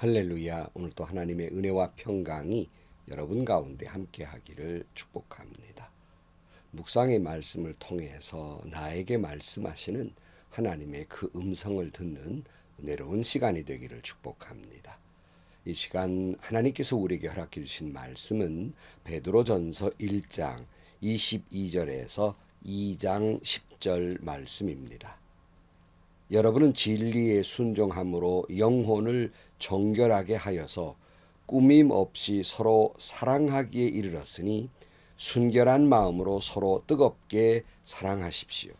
할렐루야. 오늘도 하나님의 은혜와 평강이 여러분 가운데 함께하기를 축복합니다. 묵상의 말씀을 통해서 나에게 말씀하시는 하나님의 그 음성을 듣는 은혜로운 시간이 되기를 축복합니다. 이 시간 하나님께서 우리에게 허락해 주신 말씀은 베드로전서 1장 22절에서 2장 10절 말씀입니다. 여러분은 진리에 순종함으로 영혼을 정결하게 하여서 꾸밈 없이 서로 사랑하기에 이르렀으니 순결한 마음으로 서로 뜨겁게 사랑하십시오.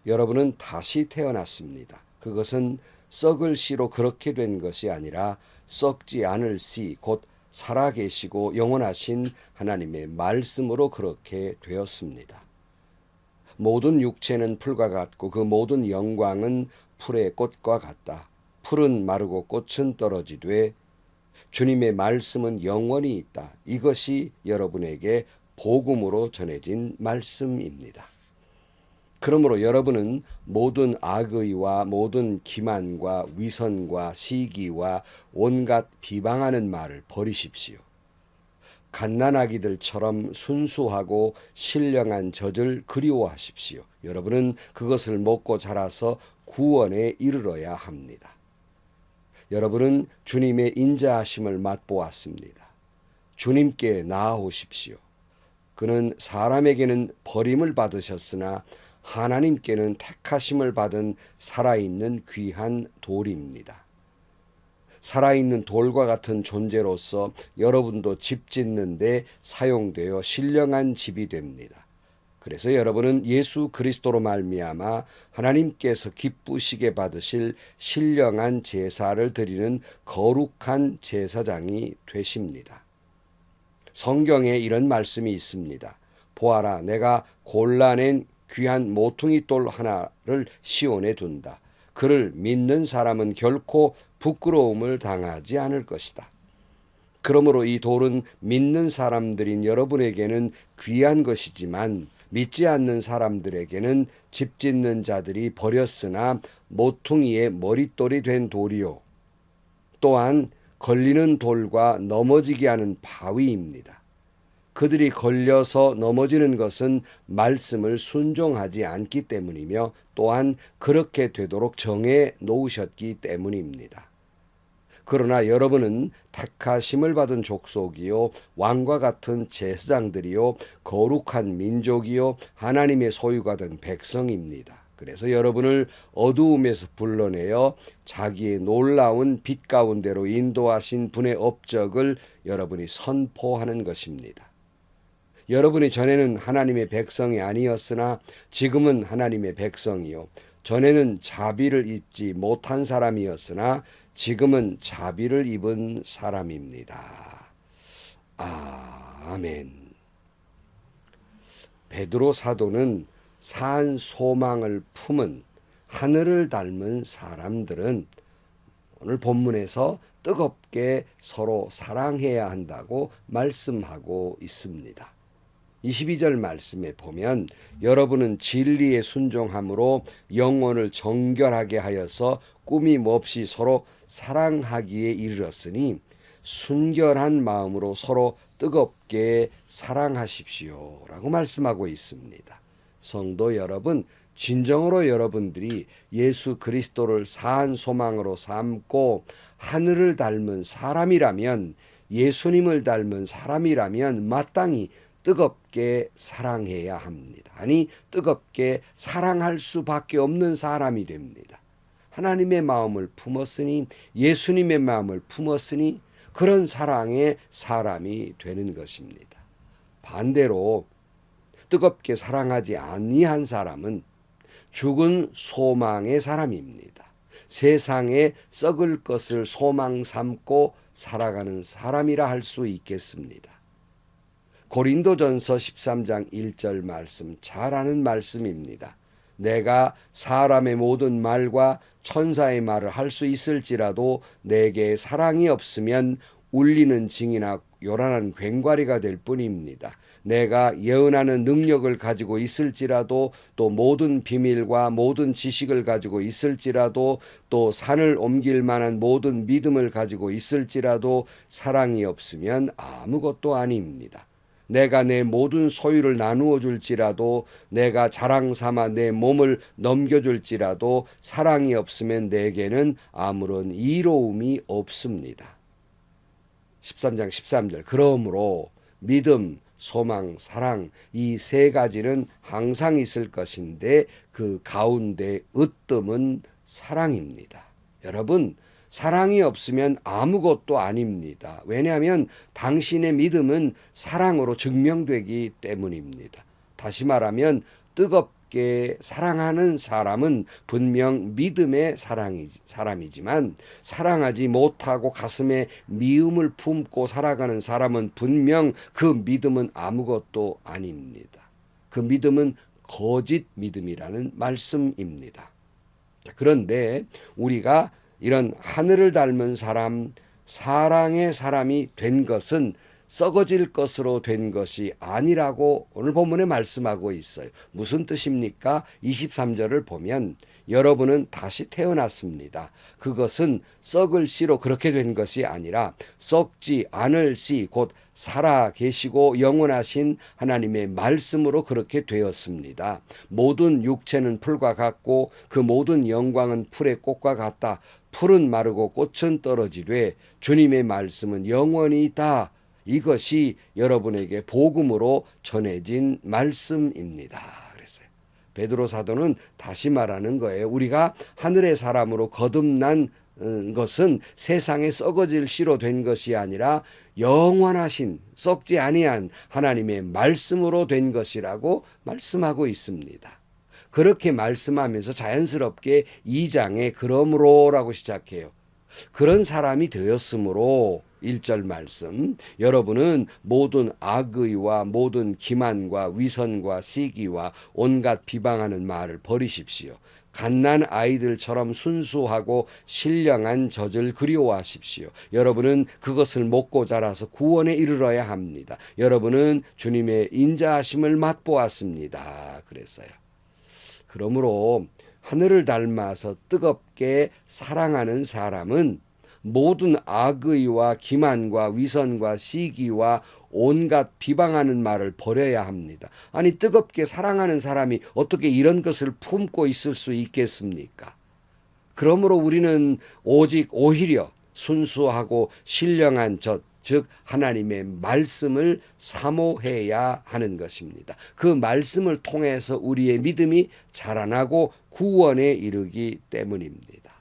여러분은 다시 태어났습니다. 그것은 썩을 씨로 그렇게 된 것이 아니라 썩지 않을 씨, 곧 살아계시고 영원하신 하나님의 말씀으로 그렇게 되었습니다. 모든 육체는 풀과 같고 그 모든 영광은 풀의 꽃과 같다. 풀은 마르고 꽃은 떨어지되 주님의 말씀은 영원히 있다. 이것이 여러분에게 복음으로 전해진 말씀입니다. 그러므로 여러분은 모든 악의와 모든 기만과 위선과 시기와 온갖 비방하는 말을 버리십시오. 갓난아기들처럼 순수하고 신령한 젖을 그리워하십시오. 여러분은 그것을 먹고 자라서 구원에 이르러야 합니다. 여러분은 주님의 인자하심을 맛보았습니다. 주님께 나아오십시오. 그는 사람에게는 버림을 받으셨으나 하나님께는 택하심을 받은 살아있는 귀한 돌입니다. 살아있는 돌과 같은 존재로서 여러분도 집 짓는 데 사용되어 신령한 집이 됩니다. 그래서 여러분은 예수 그리스도로 말미암아 하나님께서 기쁘시게 받으실 신령한 제사를 드리는 거룩한 제사장이 되십니다. 성경에 이런 말씀이 있습니다. 보아라, 내가 골라낸 귀한 모퉁이 돌 하나를 시온에 둔다. 그를 믿는 사람은 결코 부끄러움을 당하지 않을 것이다. 그러므로 이 돌은 믿는 사람들인 여러분에게는 귀한 것이지만 믿지 않는 사람들에게는 집 짓는 자들이 버렸으나 모퉁이의 머릿돌이 된 돌이요. 또한 걸리는 돌과 넘어지게 하는 바위입니다. 그들이 걸려서 넘어지는 것은 말씀을 순종하지 않기 때문이며 또한 그렇게 되도록 정해 놓으셨기 때문입니다. 그러나 여러분은 택하심을 받은 족속이요 왕과 같은 제사장들이요 거룩한 민족이요 하나님의 소유가 된 백성입니다. 그래서 여러분을 어두움에서 불러내어 자기의 놀라운 빛 가운데로 인도하신 분의 업적을 여러분이 선포하는 것입니다. 여러분이 전에는 하나님의 백성이 아니었으나 지금은 하나님의 백성이요. 전에는 자비를 입지 못한 사람이었으나 지금은 자비를 입은 사람입니다. 아멘. 베드로 사도는 산 소망을 품은 하늘을 닮은 사람들은 오늘 본문에서 뜨겁게 서로 사랑해야 한다고 말씀하고 있습니다. 22절 말씀에 보면 여러분은 진리에 순종함으로 영혼을 정결하게 하여서 꾸밈 없이 서로 사랑하기에 이르렀으니 순결한 마음으로 서로 뜨겁게 사랑하십시오 라고 말씀하고 있습니다. 성도 여러분, 진정으로 여러분들이 예수 그리스도를 산 소망으로 삼고 하늘을 닮은 사람이라면, 예수님을 닮은 사람이라면 마땅히 뜨겁게 사랑해야 합니다. 아니, 뜨겁게 사랑할 수밖에 없는 사람이 됩니다. 하나님의 마음을 품었으니, 예수님의 마음을 품었으니 그런 사랑의 사람이 되는 것입니다. 반대로 뜨겁게 사랑하지 아니한 사람은 죽은 소망의 사람입니다. 세상에 썩을 것을 소망 삼고 살아가는 사람이라 할 수 있겠습니다. 고린도전서 13장 1절 말씀 잘 아는 말씀입니다. 내가 사람의 모든 말과 천사의 말을 할 수 있을지라도 내게 사랑이 없으면 울리는 징이나 요란한 괭과리가 될 뿐입니다. 내가 예언하는 능력을 가지고 있을지라도, 또 모든 비밀과 모든 지식을 가지고 있을지라도, 또 산을 옮길 만한 모든 믿음을 가지고 있을지라도 사랑이 없으면 아무것도 아닙니다. 내가 내 모든 소유를 나누어 줄지라도, 내가 자랑 삼아 내 몸을 넘겨줄지라도 사랑이 없으면 내게는 아무런 이로움이 없습니다. 13장 13절. 그러므로 믿음, 소망, 사랑, 이 세 가지는 항상 있을 것인데 그 가운데 으뜸은 사랑입니다. 여러분, 사랑이 없으면 아무것도 아닙니다. 왜냐하면 당신의 믿음은 사랑으로 증명되기 때문입니다. 다시 말하면 뜨겁게 사랑하는 사람은 분명 믿음의 사람이지만, 사랑하지 못하고 가슴에 미움을 품고 살아가는 사람은 분명 그 믿음은 아무것도 아닙니다. 그 믿음은 거짓 믿음이라는 말씀입니다. 그런데 우리가 이런 하늘을 닮은 사람, 사랑의 사람이 된 것은 썩어질 것으로 된 것이 아니라고 오늘 본문에 말씀하고 있어요. 무슨 뜻입니까? 23절을 보면 여러분은 다시 태어났습니다. 그것은 썩을 씨로 그렇게 된 것이 아니라 썩지 않을 씨, 곧 살아 계시고 영원하신 하나님의 말씀으로 그렇게 되었습니다. 모든 육체는 풀과 같고 그 모든 영광은 풀의 꽃과 같다. 풀은 마르고 꽃은 떨어지되 주님의 말씀은 영원히 있다. 이것이 여러분에게 복음으로 전해진 말씀입니다. 그랬어요. 베드로 사도는 다시 말하는 거예요. 우리가 하늘의 사람으로 거듭난 것은 세상에 썩어질 씨로 된 것이 아니라 영원하신 썩지 아니한 하나님의 말씀으로 된 것이라고 말씀하고 있습니다. 그렇게 말씀하면서 자연스럽게 2장에 그러므로라고 시작해요. 그런 사람이 되었으므로 1절 말씀, 여러분은 모든 악의와 모든 기만과 위선과 시기와 온갖 비방하는 말을 버리십시오. 갓난 아이들처럼 순수하고 신령한 젖을 그리워하십시오. 여러분은 그것을 먹고 자라서 구원에 이르러야 합니다. 여러분은 주님의 인자하심을 맛보았습니다. 그랬어요. 그러므로 하늘을 닮아서 뜨겁게 사랑하는 사람은 모든 악의와 기만과 위선과 시기와 온갖 비방하는 말을 버려야 합니다. 아니, 뜨겁게 사랑하는 사람이 어떻게 이런 것을 품고 있을 수 있겠습니까? 그러므로 우리는 오히려 순수하고 신령한 젖, 즉 하나님의 말씀을 사모해야 하는 것입니다. 그 말씀을 통해서 우리의 믿음이 자라나고 구원에 이르기 때문입니다.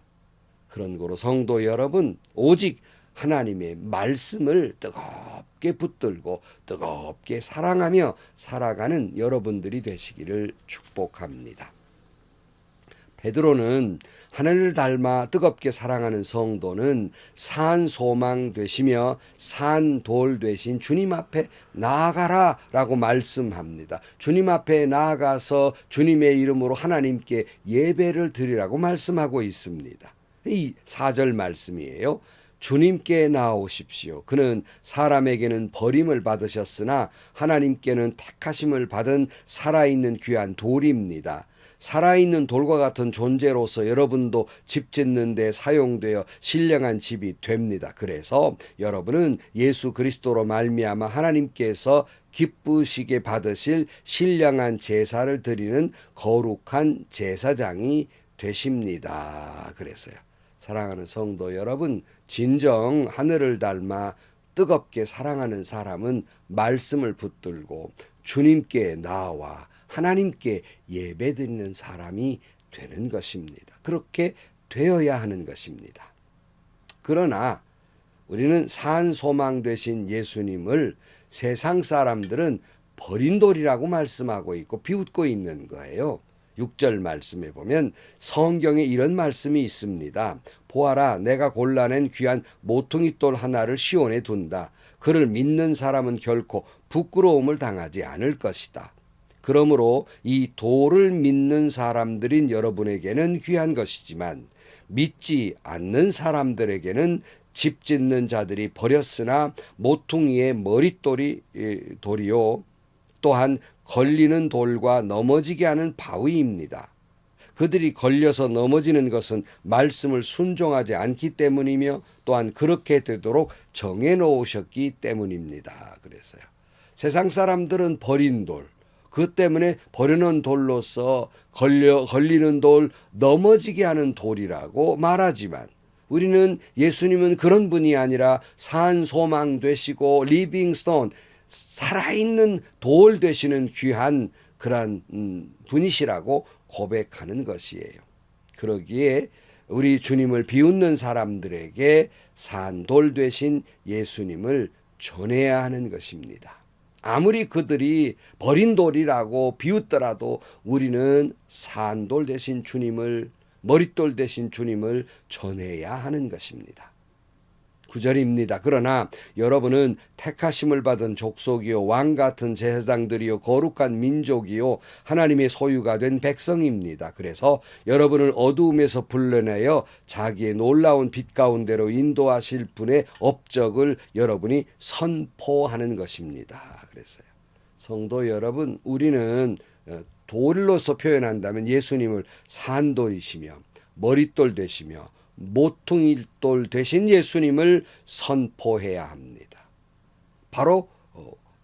그런 거로 성도 여러분, 오직 하나님의 말씀을 뜨겁게 붙들고 뜨겁게 사랑하며 살아가는 여러분들이 되시기를 축복합니다. 베드로는 하늘을 닮아 뜨겁게 사랑하는 성도는 산 소망 되시며 산 돌 되신 주님 앞에 나아가라 라고 말씀합니다. 주님 앞에 나아가서 주님의 이름으로 하나님께 예배를 드리라고 말씀하고 있습니다. 이 4절 말씀이에요. 주님께 나아오십시오. 그는 사람에게는 버림을 받으셨으나 하나님께는 택하심을 받은 살아있는 귀한 돌입니다. 살아있는 돌과 같은 존재로서 여러분도 집 짓는 데 사용되어 신령한 집이 됩니다. 그래서 여러분은 예수 그리스도로 말미암아 하나님께서 기쁘시게 받으실 신령한 제사를 드리는 거룩한 제사장이 되십니다. 그래서요. 사랑하는 성도 여러분, 진정 하늘을 닮아 뜨겁게 사랑하는 사람은 말씀을 붙들고 주님께 나와 하나님께 예배드리는 사람이 되는 것입니다. 그렇게 되어야 하는 것입니다. 그러나 우리는 산 소망 되신 예수님을 세상 사람들은 버린 돌이라고 말씀하고 있고 비웃고 있는 거예요. 6절 말씀에 보면 성경에 이런 말씀이 있습니다. 보아라, 내가 골라낸 귀한 모퉁이돌 하나를 시온에 둔다. 그를 믿는 사람은 결코 부끄러움을 당하지 않을 것이다. 그러므로 이 돌을 믿는 사람들인 여러분에게는 귀한 것이지만 믿지 않는 사람들에게는 집 짓는 자들이 버렸으나 모퉁이의 머릿돌이 돌이요 또한 걸리는 돌과 넘어지게 하는 바위입니다. 그들이 걸려서 넘어지는 것은 말씀을 순종하지 않기 때문이며 또한 그렇게 되도록 정해 놓으셨기 때문입니다. 그래서요. 세상 사람들은 버린 돌, 그 때문에 버려놓은 돌로서 걸리는 돌, 넘어지게 하는 돌이라고 말하지만 우리는 예수님은 그런 분이 아니라 산 소망 되시고 리빙스톤, 살아있는 돌 되시는 귀한 그러한 분이시라고 고백하는 것이에요. 그러기에 우리 주님을 비웃는 사람들에게 산돌 되신 예수님을 전해야 하는 것입니다. 아무리 그들이 버린 돌이라고 비웃더라도 우리는 산돌 되신 주님을, 머릿돌 되신 주님을 전해야 하는 것입니다. 9절입니다. 그러나 여러분은 택하심을 받은 족속이요 왕 같은 제사장들이요 거룩한 민족이요 하나님의 소유가 된 백성입니다. 그래서 여러분을 어두움에서 불러내어 자기의 놀라운 빛 가운데로 인도하실 분의 업적을 여러분이 선포하는 것입니다. 그랬어요. 성도 여러분, 우리는 돌로서 표현한다면 예수님을 산돌이시며 머릿돌 되시며 모퉁이돌 되신 예수님을 선포해야 합니다. 바로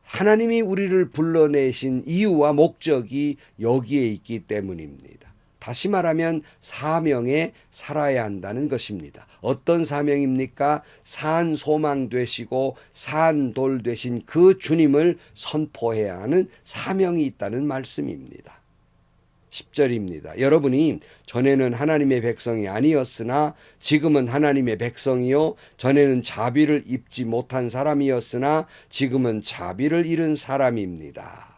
하나님이 우리를 불러내신 이유와 목적이 여기에 있기 때문입니다. 다시 말하면 사명에 살아야 한다는 것입니다. 어떤 사명입니까? 산 소망 되시고 산돌 되신 그 주님을 선포해야 하는 사명이 있다는 말씀입니다. 10절입니다. 여러분이 전에는 하나님의 백성이 아니었으나 지금은 하나님의 백성이요 전에는 자비를 입지 못한 사람이었으나 지금은 자비를 잃은 사람입니다.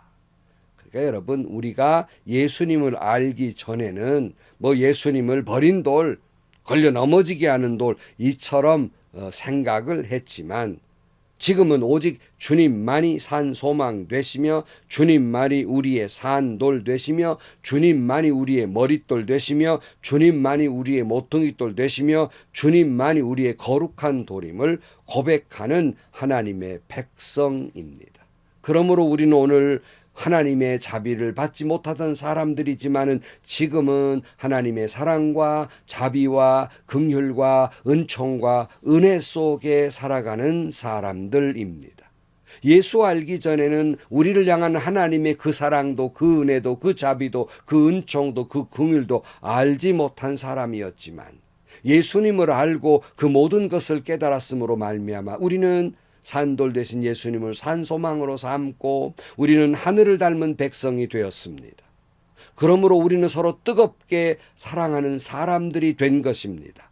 그러니까 여러분, 우리가 예수님을 알기 전에는 예수님을 버린 돌, 걸려 넘어지게 하는 돌 이처럼 생각을 했지만 지금은 오직 주님만이 산 소망 되시며 주님만이 우리의 산돌 되시며 주님만이 우리의 머릿돌 되시며 주님만이 우리의 모퉁이돌 되시며 주님만이 우리의 거룩한 돌임을 고백하는 하나님의 백성입니다. 그러므로 우리는 오늘 하나님의 자비를 받지 못하던 사람들이지만은 지금은 하나님의 사랑과 자비와 긍휼과 은총과 은혜 속에 살아가는 사람들입니다. 예수 알기 전에는 우리를 향한 하나님의 그 사랑도 그 은혜도 그 자비도 그 은총도 그 긍휼도 알지 못한 사람이었지만 예수님을 알고 그 모든 것을 깨달았으므로 말미암아 우리는 산돌 되신 예수님을 산소망으로 삼고 우리는 하늘을 닮은 백성이 되었습니다. 그러므로 우리는 서로 뜨겁게 사랑하는 사람들이 된 것입니다.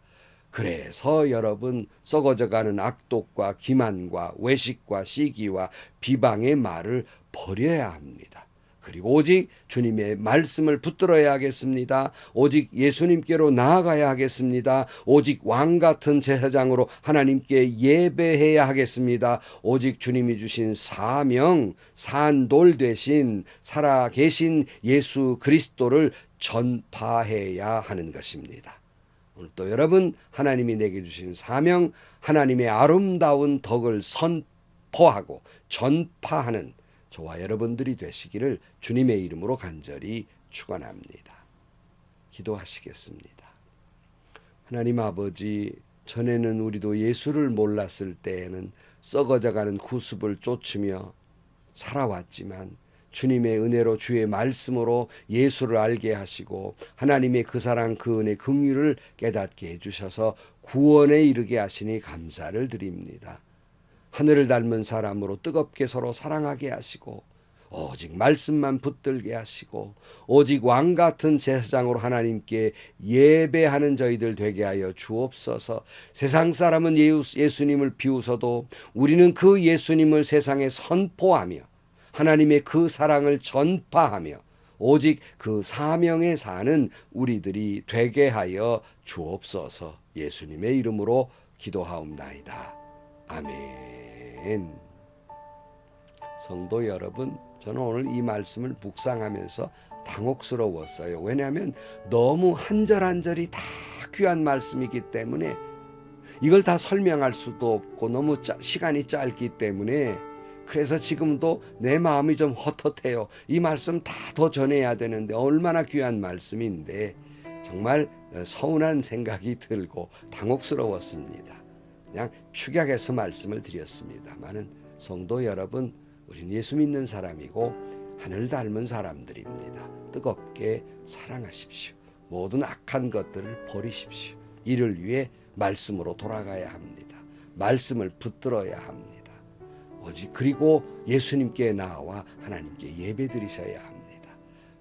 그래서 여러분, 썩어져가는 악독과 기만과 외식과 시기와 비방의 말을 버려야 합니다. 그리고 오직 주님의 말씀을 붙들어야 하겠습니다. 오직 예수님께로 나아가야 하겠습니다. 오직 왕 같은 제사장으로 하나님께 예배해야 하겠습니다. 오직 주님이 주신 사명, 산돌 되신 살아계신 예수 그리스도를 전파해야 하는 것입니다. 오늘 또 여러분, 하나님이 내게 주신 사명, 하나님의 아름다운 덕을 선포하고 전파하는 저와 여러분들이 되시기를 주님의 이름으로 간절히 축원합니다. 기도하시겠습니다. 하나님 아버지, 전에는 우리도 예수를 몰랐을 때에는 썩어져가는 구습을 쫓으며 살아왔지만 주님의 은혜로 주의 말씀으로 예수를 알게 하시고 하나님의 그 사랑 그 은혜 긍휼을 깨닫게 해주셔서 구원에 이르게 하시니 감사를 드립니다. 하늘을 닮은 사람으로 뜨겁게 서로 사랑하게 하시고 오직 말씀만 붙들게 하시고 오직 왕 같은 제사장으로 하나님께 예배하는 저희들 되게 하여 주옵소서. 세상 사람은 예수님을 비웃어도 우리는 그 예수님을 세상에 선포하며 하나님의 그 사랑을 전파하며 오직 그 사명에 사는 우리들이 되게 하여 주옵소서. 예수님의 이름으로 기도하옵나이다. 아멘. 성도 여러분, 저는 오늘 이 말씀을 묵상하면서 당혹스러웠어요. 왜냐하면 너무 한 절 한 절이 다 귀한 말씀이기 때문에 이걸 다 설명할 수도 없고 너무 시간이 짧기 때문에 그래서 지금도 내 마음이 좀 헛헛해요. 이 말씀 다 더 전해야 되는데 얼마나 귀한 말씀인데 정말 서운한 생각이 들고 당혹스러웠습니다. 그냥 축약해서 말씀을 드렸습니다마는 성도 여러분, 우리는 예수 믿는 사람이고 하늘 닮은 사람들입니다. 뜨겁게 사랑하십시오. 모든 악한 것들을 버리십시오. 이를 위해 말씀으로 돌아가야 합니다. 말씀을 붙들어야 합니다. 오직 그리고 예수님께 나와 하나님께 예배드리셔야 합니다.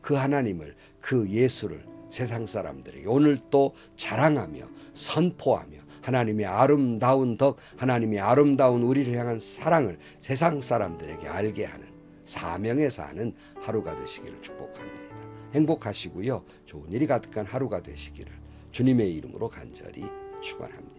그 하나님을, 그 예수를 세상 사람들에게 오늘 또 자랑하며 선포하며 하나님의 아름다운 덕, 하나님의 아름다운 우리를 향한 사랑을 세상 사람들에게 알게 하는 사명에 사는 하루가 되시기를 축복합니다. 행복하시고요. 좋은 일이 가득한 하루가 되시기를 주님의 이름으로 간절히 축원합니다.